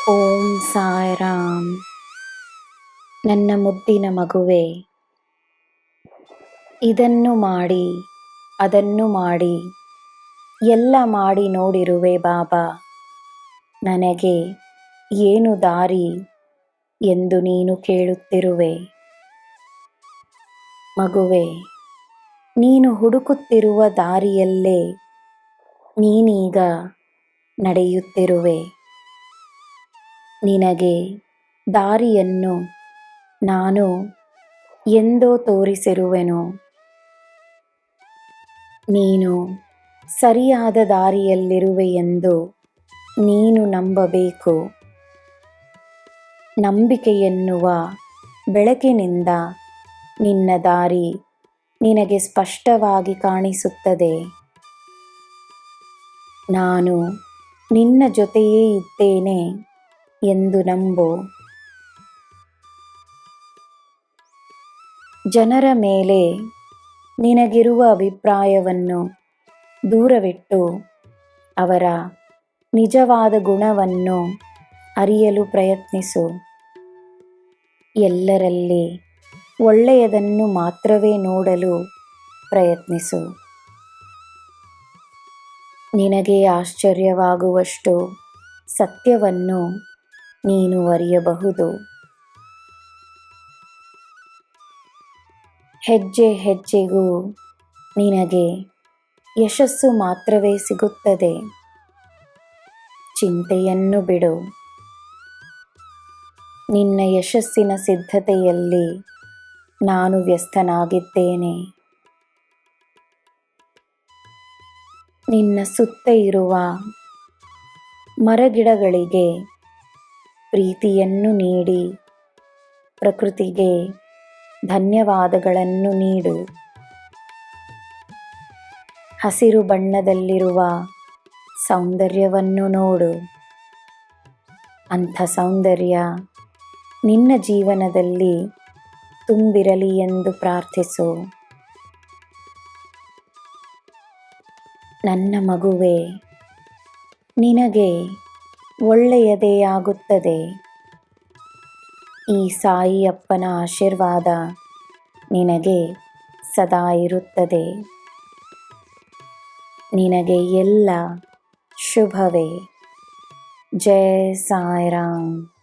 ಓಂ ಸಾಯಿರಾಮ್. ನನ್ನ ಮುದ್ದಿನ ಮಗುವೆ, ಇದನ್ನು ಮಾಡಿ ಅದನ್ನು ಮಾಡಿ ಎಲ್ಲ ಮಾಡಿ ನೋಡಿರುವೆ ಬಾಬಾ. ನನಗೆ ಏನು ದಾರಿ ಎಂದು ನೀನು ಕೇಳುತ್ತಿರುವೆ. ಮಗುವೆ, ನೀನು ಹುಡುಕುತ್ತಿರುವ ದಾರಿಯಲ್ಲೇ ನೀನೀಗ ನಡೆಯುತ್ತಿರುವೆ. ನಿನಗೆ ದಾರಿಯನ್ನು ನಾನು ಎಂದೋ ತೋರಿಸಿರುವೆನು. ನೀನು ಸರಿಯಾದ ದಾರಿಯಲ್ಲಿರುವೆ ಎಂದು ನೀನು ನಂಬಬೇಕು. ನಂಬಿಕೆ ಎನ್ನುವ ಬೆಳಕಿನಿಂದ ನಿನ್ನ ದಾರಿ ನಿನಗೆ ಸ್ಪಷ್ಟವಾಗಿ ಕಾಣಿಸುತ್ತದೆ. ನಾನು ನಿನ್ನ ಜೊತೆಯೇ ಇದ್ದೇನೆ ಎಂದು ನಂಬು. ಜನರ ಮೇಲೆ ನಿನಗಿರುವ ಅಭಿಪ್ರಾಯವನ್ನು ದೂರವಿಟ್ಟು ಅವರ ನಿಜವಾದ ಗುಣವನ್ನು ಅರಿಯಲು ಪ್ರಯತ್ನಿಸು. ಎಲ್ಲರಲ್ಲಿ ಒಳ್ಳೆಯದನ್ನು ಮಾತ್ರವೇ ನೋಡಲು ಪ್ರಯತ್ನಿಸು. ನಿನಗೆ ಆಶ್ಚರ್ಯವಾಗುವಷ್ಟು ಸತ್ಯವನ್ನು ನೀನು ಅರಿಯಬಹುದು. ಹೆಜ್ಜೆ ಹೆಜ್ಜೆಗೂ ನಿನಗೆ ಯಶಸ್ಸು ಮಾತ್ರವೇ ಸಿಗುತ್ತದೆ. ಚಿಂತೆಯನ್ನು ಬಿಡು. ನಿನ್ನ ಯಶಸ್ಸಿನ ಸಿದ್ಧತೆಯಲ್ಲಿ ನಾನು ವ್ಯಸ್ತನಾಗಿದ್ದೇನೆ. ನಿನ್ನ ಸುತ್ತ ಇರುವ ಮರಗಿಡಗಳಿಗೆ ಪ್ರೀತಿಯನ್ನು ನೀಡಿ ಪ್ರಕೃತಿಗೆ ಧನ್ಯವಾದಗಳನ್ನು ನೀಡು. ಹಸಿರು ಬಣ್ಣದಲ್ಲಿರುವ ಸೌಂದರ್ಯವನ್ನು ನೋಡು. ಅಂಥ ಸೌಂದರ್ಯ ನಿನ್ನ ಜೀವನದಲ್ಲಿ ತುಂಬಿರಲಿ ಎಂದು ಪ್ರಾರ್ಥಿಸು. ನನ್ನ ಮಗುವೆ, ನಿನಗೆ ಒಳ್ಳೆಯದೇ ಆಗುತ್ತದೆ. ಈ ಸಾಯಿಯಪ್ಪನ ಆಶೀರ್ವಾದ ನಿನಗೆ ಸದಾ ಇರುತ್ತದೆ. ನಿನಗೆ ಎಲ್ಲ ಶುಭವೇ. ಜೈ ಸಾಯಿರಾಮ್.